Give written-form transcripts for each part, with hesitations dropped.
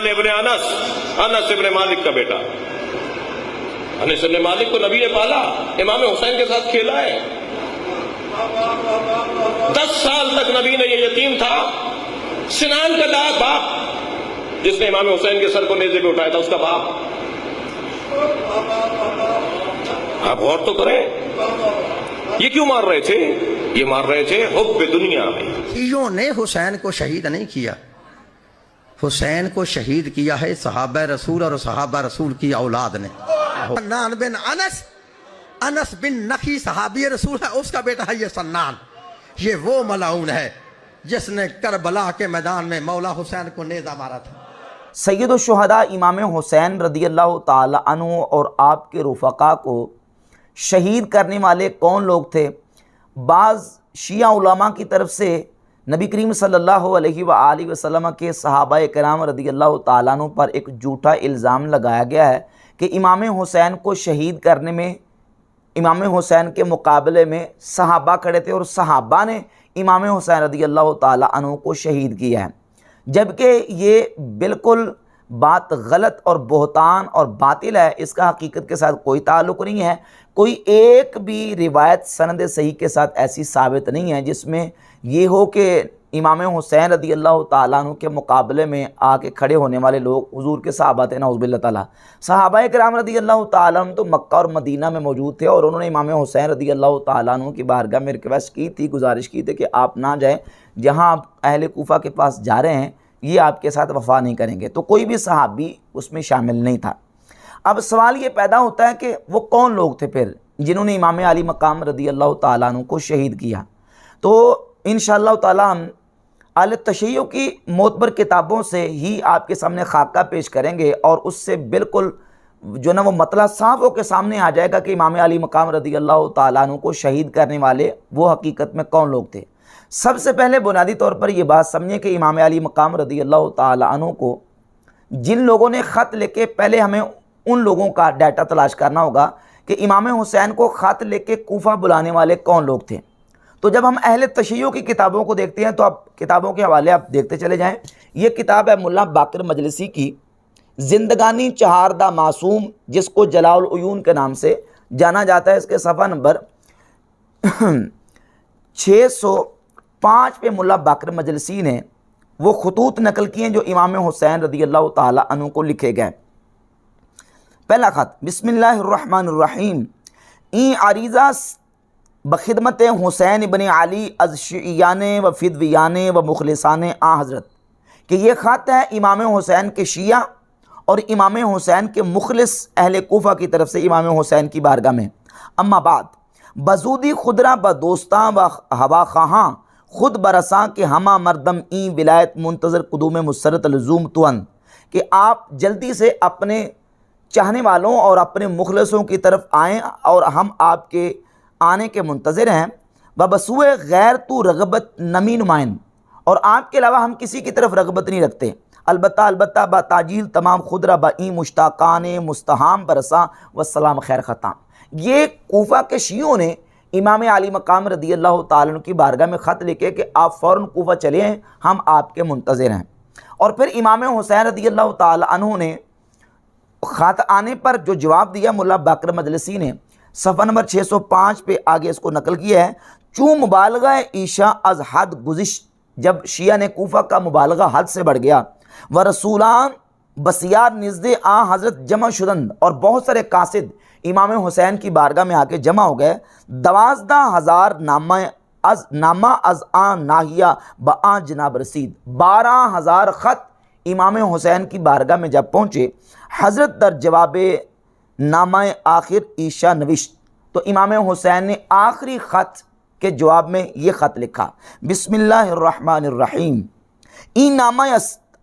इब्ने अनस, अनस इब्ने मालिक का बेटा। अनस इब्ने मालिक को नबी ने पाला, इमाम हुसैन के साथ खेला है। 10 साल तक नबी ने ये यतीम था। सिनान का बाप जिसने इमाम हुसैन के सर को नेज़े पे उठाया था, उसका बाप। आप गौर तो करें, ये क्यों मार रहे थे? ये मार रहे थे हुब्ब दुनिया में। चीजों ने हुसैन को शहीद नहीं किया, हुसैन को शहीद किया है सहाबा रसूल और सहाबा रसूल की औलाद ने। सन्नान बिन अनस, अनस बिन नखी सहाबी रसूल है, उसका बेटा है ये सन्नान। ये वो मलाउन है जिसने करबला के मैदान में मौला हुसैन को नेज़ा मारा था। सैयद शुहदा इमाम हुसैन रदियल्लाहु ताला अन्हु और आपके रुफ़क़ा को शहीद करने वाले कौन लोग थे? बाज़ शिया उलमा की तरफ से नबी करीम सल्लल्लाहु अलैहि वसल्लम के सहाबा किराम रदियल्लाहु ताला अन्हु पर एक झूठा इल्ज़ाम लगाया गया है कि इमाम हुसैन को शहीद करने में इमाम हुसैन के मुकाबले में सहाबा खड़े थे और सहाबा ने इमाम हुसैन रदियल्लाहु ताला अन्हु को शहीद किया है, जबकि ये बिल्कुल बात गलत और बहतान और बातिल है। इसका हकीकत के साथ कोई ताल्लुक़ नहीं है। कोई एक भी रिवायत सनद सही के साथ ऐसी साबित नहीं है जिसमें ये हो कि इमाम हुसैन रदियल्लाहु ताला अन्हु के मुकाबले में आके खड़े होने वाले लोग हुजूर के सहाबा थे। नऊज़ुबिल्लाह ताला, सहाबा किराम रदियल्लाहु ताला अन्हु तो मक्का और मदीना में मौजूद थे और उन्होंने इमाम हुसैन रदियल्लाहु ताला अन्हु की बारगाह में रिक्वेस्ट की थी, गुजारिश की थी कि आप ना जाएँ, जहाँ आप अहले कूफा के पास जा रहे हैं ये आपके साथ वफ़ा नहीं करेंगे। तो कोई भी सहाबी उसमें शामिल नहीं था। अब सवाल ये पैदा होता है कि वो कौन लोग थे फिर जिन्होंने इमाम अली मकाम रदियल्लाहु ताला अन्हु को शहीद किया। तो इंशाअल्लाह ताला हम अल तशय्युअ की मोतबर किताबों से ही आपके सामने खाका पेश करेंगे और उससे बिल्कुल जो ना वो मतला साफ होकर सामने आ जाएगा कि इमाम अली मकाम रदियल्लाहु ताला अन्हु को शहीद करने वाले वो हकीकत में कौन लोग थे। सबसे पहले बुनियादी तौर पर यह बात समझिए कि इमाम अली मकाम रदियल्लाहु ताला अन्हु को जिन लोगों ने ख़त लेके, पहले हमें उन लोगों का डाटा तलाश करना होगा कि इमाम हुसैन को ख़त लेके कूफा बुलाने वाले कौन लोग थे। तो जब हम अहले तशय्युअ की किताबों को देखते हैं तो आप किताबों के हवाले आप देखते चले जाएं। ये किताब है मुल्ला बाकर मजलिसी की ज़िंदगानी चहारदा मासूम, जिसको जलाउल उयून के नाम से जाना जाता है। इसके सफ़ा नंबर 605 पे मुल्ला बाकर मजलिसी ने वो खतूत नकल किए हैं जो इमाम हुसैन रदियल्लाहु ताला अन्हु को लिखे गए। पहला ख़त, बिस्मिल्लाहिर्रहमानिर्रहीम। ई अरीज़ा बखिदमत हुसैन इब्न अली अज़ शियान व फिदवियान व मुखलिसान आ हज़रत, कि ये ख़त है इमाम हुसैन के शिया और इमाम हुसैन के मुखलिस अहले कूफा की तरफ से इमाम हुसैन की बारगाह में। अम्मा बाद बजूदी खुदरा ब दोस्तां व हवा खां खुद बरसां के हमा मरदम ई विलायत मुंतज़र कुदूम मुसरत लजूम तुअन, कि आप जल्दी से अपने चाहने वालों और अपने मुखलसों की तरफ आएँ और हम आपके आने के मुंतज़र हैं। बबसूए गैर तू रगबत नमी नुमाइन, और आपके अलावा हम किसी की तरफ रगबत नहीं रखते। अलबत्ता बाताजील तमाम खुदरा बई मुश्ताकान मुस्तहाम बरसा वसलाम खैर ख़ताम। ये कूफा के शियों ने इमाम अली मकाम रदियल्लाहु ताला अन्हु की बारगाह में ख़त लिखे कि आप फ़ौरन कूफा चले हैं, हम आपके मुंतज़र हैं। और फिर इमाम हुसैन रदियल्लाहु ताला अन्हु ने ख़त आने पर जो जवाब दिया, मुल्ला बाकर मजलिसी ने सफ़ा नंबर 605 पे आगे इसको नकल किया है। चूँ मुबालगा ईशा अज़ हद गुज़िश, जब शिया ने कूफा का मुबालगा हद से बढ़ गया। व रसूलान बसियार निज़दे आ हज़रत जमा शुदन, और बहुत सारे कासिद इमाम हुसैन की बारगाह में आके जमा हो गए। 12,000 नामा अज़ आ नाहिया ब आ जनाब रसीद, 12,000 ख़त इमाम हुसैन की बारगाह में जब पहुँचे, हज़रत दर जवाब नामा आखिर ईशा नविश, तो इमाम हुसैन ने आखिरी ख़त के जवाब में ये ख़त लिखा, बिस्मिल्लाहिर्रहमानिर्रहीम। ई नामा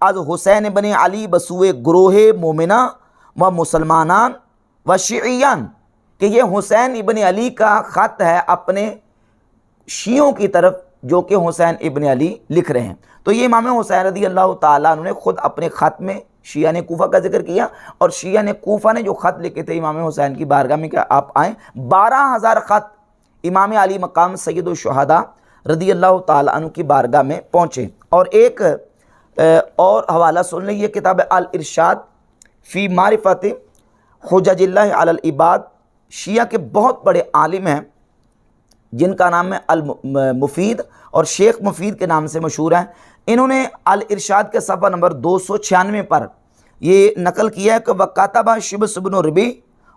अज़ हुसैन इब्न अली बसुए ग्रोहे मोमिना व मुसलमानान व शियान, कि ये हुसैन इब्न अली का ख़त है अपने शियों की तरफ जो कि हुसैन इब्न अली लिख रहे हैं। तो ये इमाम हुसैन रदियल्लाहु ताला अन्हु ने ख़ुद अपने ख़त में शिया ने कूफा का जिक्र किया और शिया ने कूफा ने जो ख़त लिखे थे इमाम हुसैन की बारगाह में कि आप आएँ। 12,000 ख़त इमाम अली मकाम सैयद शुहदा रदियल्लाहु ताला अन्हु की बारगाह में पहुँचे। और एक और हवाला सुन लें, ये किताब है अल इरशाद फ़ी मारिफत हुज्जतिल्लाह अलल इबाद। शिया के बहुत बड़े आलिम हैं जिनका नाम है अल मुफीद और शेख मुफीद के नाम से मशहूर हैं। इन्होंने अल इरशाद के सफ़ा नंबर 296 पर ये नकल किया है कि वकातबा शिब्स इब्न रबी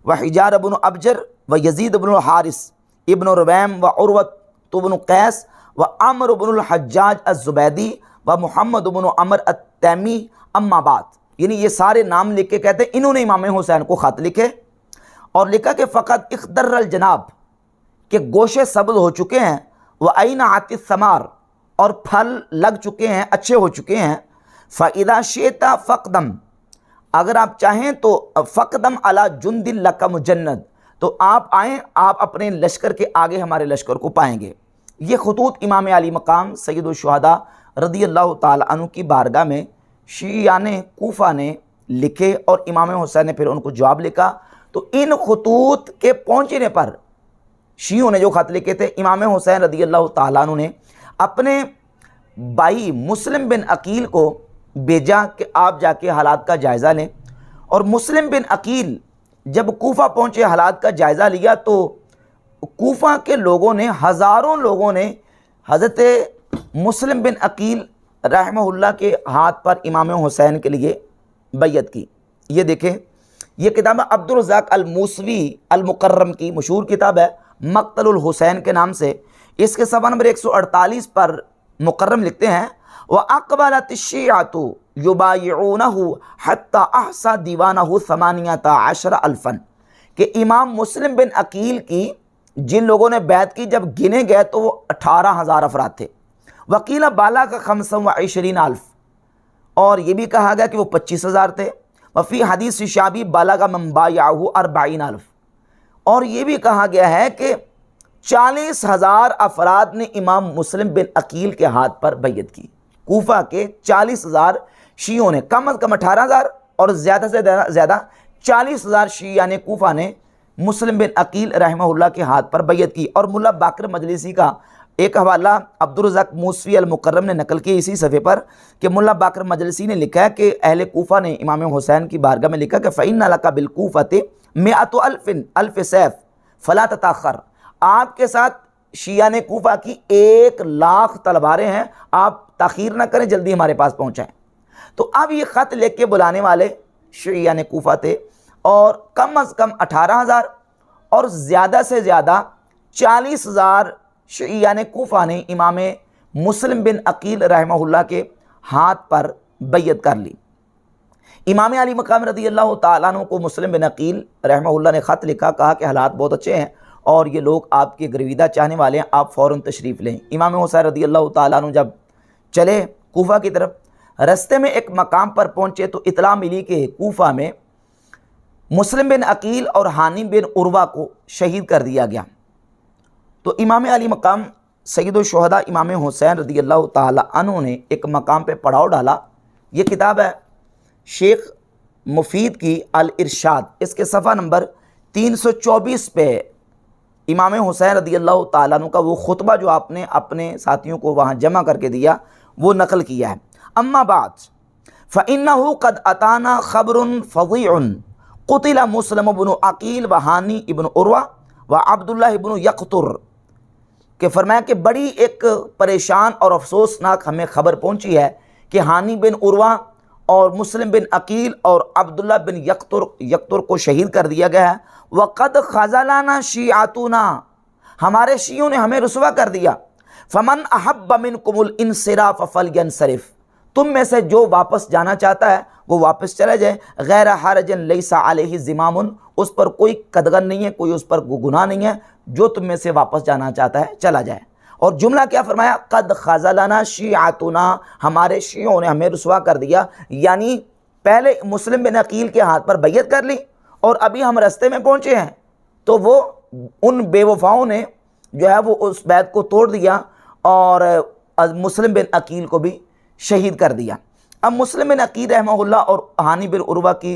व हिजार इब्न अबजर व यजीद इब्न हारिस इब्न रुबैम व उर्वत इब्न कैस व अमर इब्न हज्जाज अज़्ज़ुबैदी व मुहम्मद इब्न अमर अत-तैमी अम्माबाद। यानी ये सारे नाम लिख के कहते हैं इन्होंने इमाम हुसैन को ख़त लिखे और लिखा कि फ़कत इख्दर्रल जनाब के गोशे सब्ज़ हो चुके हैं, व आईना आतिस समार और फल लग चुके हैं, अच्छे हो चुके हैं। फ़इदा शेता फ़कदम, अगर आप चाहें तो फ़कदम अला जुंदिल लका मुजन्नद, तो आप आएँ, आप अपने लश्कर के आगे हमारे लश्कर को पाएंगे। ये खतूत इमाम अली मकाम सैयदुल शुहदा रज़ियल्लाहु ताला अन्हु की बारगाह में शियाने कूफा ने लिखे और इमाम हुसैन ने फिर उनको जवाब लिखा। तो इन खतूत के पहुँचने पर शियों ने जो ख़त लिखे थे, इमाम हुसैन रज़ियल्लाहु ताला अन्हु ने अपने भाई मुस्लिम बिन अकील को भेजा कि आप जाके हालात का जायज़ा लें। और मुस्लिम बिन अकील जब कूफा पहुँचे, हालात का जायज़ा लिया, तो कूफा के लोगों ने, हज़ारों लोगों ने हज़रत मुस्लिम बिन अकील रहमहुल्लाह के हाथ पर इमाम हुसैन के लिए बैयत की। ये देखें, ये किताब अब्दुल रज़्ज़ाक़ अल मूसवी अल मुकर्रम की मशहूर किताब है मक़तलुल हुसैन के नाम से। इसके सफ़ा नंबर 148 पर मुकर्रम लिखते हैं, व अक़बलत शियअतु युबायिऊनहु हत्ता अहसा दीवानहु 18 अल्फ़न, कि इमाम मुस्लिम बिन अकील की जिन लोगों ने बैत की जब गिने गए तो वो 18,000 अफराद थे। वकील बाला का 25 अल्फ़, और ये भी कहा गया कि वो 25,000 थे। वफ़ी हदीस शाबी बाला का मंबायाहु 40 अल्फ़, और ये भी कहा गया है कि 40,000 अफराद ने इमाम मुस्लिम बिन अकील के हाथ पर बैयत की। कूफा के 40,000 शियों ने, कम अज़ कम 18,000 और ज़्यादा से ज़्यादा 40,000 शिया ने कूफा ने मुस्लिम बिन अकील रहमहुल्लाह के हाथ पर बैयत की। और मुल्ला बाकर मजलिसी का एक हवाला अब्दुल रज़्ज़ाक़ मूसवी अल मुकर्रम ने नकल किया इसी सफ़े पर कि मुल्ला बाकर मजलिसी ने लिखा है कि अहले कूफा ने इमाम हुसैन की बारगाह में लिखा कि फ़इन्ना लका बिल कूफ़ति मिअतु अल्फ़ सैफ़ फ़ला तताख़र, आपके साथ शिया ने कूफा की 1,00,000 तलवारें हैं, आप ताख़ीर ना करें, जल्दी हमारे पास पहुँचाएँ। तो अब ये ख़त लेके बुलाने वाले शिया ने कूफा थे, और कम अज़ कम 18,000 और ज़्यादा से ज़्यादा 40,000 शिया ने कूफा ने इमाम मुस्लिम बिन अकील रहमहुल्लाह के हाथ पर बैयत कर ली। इमाम अली मकाम रज़ियल्लाहु ताला अन्हु को मुस्लिम बिन अकील रहमहुल्लाह ने ख़त लिखा, कहा कि हालात बहुत अच्छे हैं और ये लोग आपके गर्विदा चाहने वाले हैं, आप फ़ौरन तशरीफ़ लें। इमाम हुसैन रज़ियल्लाहु ताला अन्हु जब चले कूफा की तरफ, रास्ते में एक मकाम पर पहुँचे तो इतला मिली कि कूफा में मुस्लिम बिन अकील और हानी बिन उर्वा को शहीद कर दिया गया। तो इमाम अली मकाम सैयदुल शुहदा इमाम हुसैन रज़ियल्लाहु ताला अन्हु ने एक मकाम पे पड़ाव डाला। ये किताब है शेख मुफीद की अल इरशाद, इसके सफ़ा नंबर 324 पे इमाम हुसैन रज़ियल्लाहु ताला अन्हु का वो खुतबा जो आपने अपने साथियों को वहाँ जमा करके दिया वो नकल किया है। अम्मा बाद फ़इन्नहु क़द अताना ख़बरुन फ़ज़ीउन क़ुतिला मुस्लिम इब्न अकील व हानी इब्न उर्वा व अब्दुल्लाह इब्न यक़्तुर, के फरमाया कि बड़ी एक परेशान और अफसोसनाक हमें ख़बर पहुँची है कि हानी बिन उर्वा और मुस्लिम बिन अकील और अब्दुल्लाह बिन यक़्तुर को शहीद कर दिया गया है। वक़द ख़ज़लाना शियातुना, हमारे शियों ने हमें रुसवा कर दिया। फ़मन अहब्ब मिनकुमुल इंसिराफ़ फ़लयंसरिफ़, तुम में से जो वापस जाना चाहता है वो वापस चला जाए। गैर हरजन लैसा अलैहि ज़िमामुन, उस पर कोई कदगन नहीं है, कोई उस पर गुनाह नहीं है, जो तुम में से वापस जाना चाहता है चला जाए। और जुमला क्या फरमाया, क़द ख़ज़लना शियातुना, हमारे शियों ने हमें रुसवा कर दिया। यानी पहले मुस्लिम बिन अकील के हाथ पर बैयत कर ली और अभी हम रास्ते में पहुँचे हैं तो वो उन बेवफाओं ने जो है वो उस बैत को तोड़ दिया और मुस्लिम बिन अकील को भी शहीद कर दिया। अब मुस्लिम बिन अकील रहमहुल्लाह और हानी बिन उर्वा की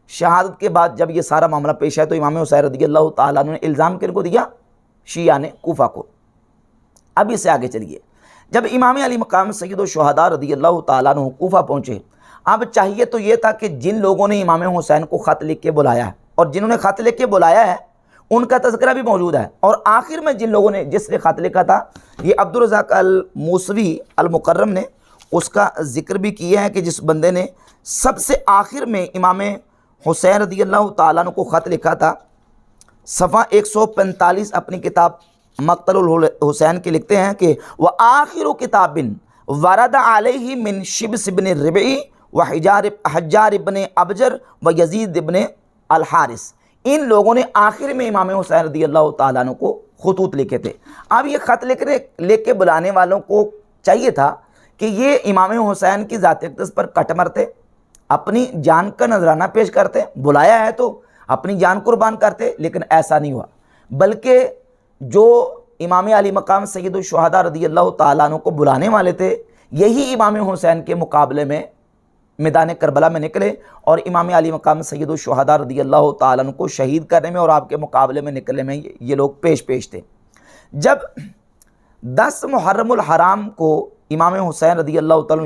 शहादत के बाद जब ये सारा मामला पेश है तो इमाम हुसैन रज़ियल्लाहु ताला ने इल्ज़ाम किनको दिया, शिया ने कूफा को। अब इससे आगे चलिए, जब इमाम अली मकाम सैयद शुहदा रज़ियल्लाहु ताला अन्हु कूफा पहुँचे, अब चाहिए तो ये था कि जिन लोगों ने इमाम हुसैन को ख़त लिख के बुलाया है और जिन्होंने ख़त लिख के बुलाया है उनका तज़किरा भी मौजूद है, और आखिर में जिन लोगों ने जिसने ख़त लिखा था, ये अब्दुल रज़ाक अल मूसवी अल मुकर्रम ने उसका ज़िक्र भी किया है कि जिस बंदे ने सबसे आखिर में इमाम हुसैन रज़ियल्लाहु ताला अन्हु को ख़त लिखा था, सफ़ा 145 अपनी किताब मक़तलुल हुसैन के लिखते हैं कि वह आखिर किताबिन वरद अलैहि मिन शिब्स इब्न रबी व हज्जार इब्न अबजर व यजीद इब्न अल हारिस, इन लोगों ने आखिर में इमाम हुसैन रज़ियल्लाहु ताला अन्हु को खुतूत लिखे थे। अब ये ख़त लिख के बुलाने वालों को चाहिए था कि ये इमाम हुसैन की ज़ात अक़दस पर कट मरते, अपनी जान का नजराना पेश करते, बुलाया है तो अपनी जान कुर्बान करते, लेकिन ऐसा नहीं हुआ, बल्कि जो इमाम अली मकाम सैयद शुहदा रज़ियल्लाहु ताला अन्हु को बुलाने वाले थे, यही इमाम हुसैन के मुकाबले में मैदान करबला में निकले और इमाम अली मकाम सैयद शुहदा रज़ियल्लाहु ताला अन्हु को शहीद करने में और आपके मुकाबले में निकलने में ये लोग पेश थे। जब 10 मुहर्रमुल हराम को इमाम हुसैन रज़ियल्लाहु ताला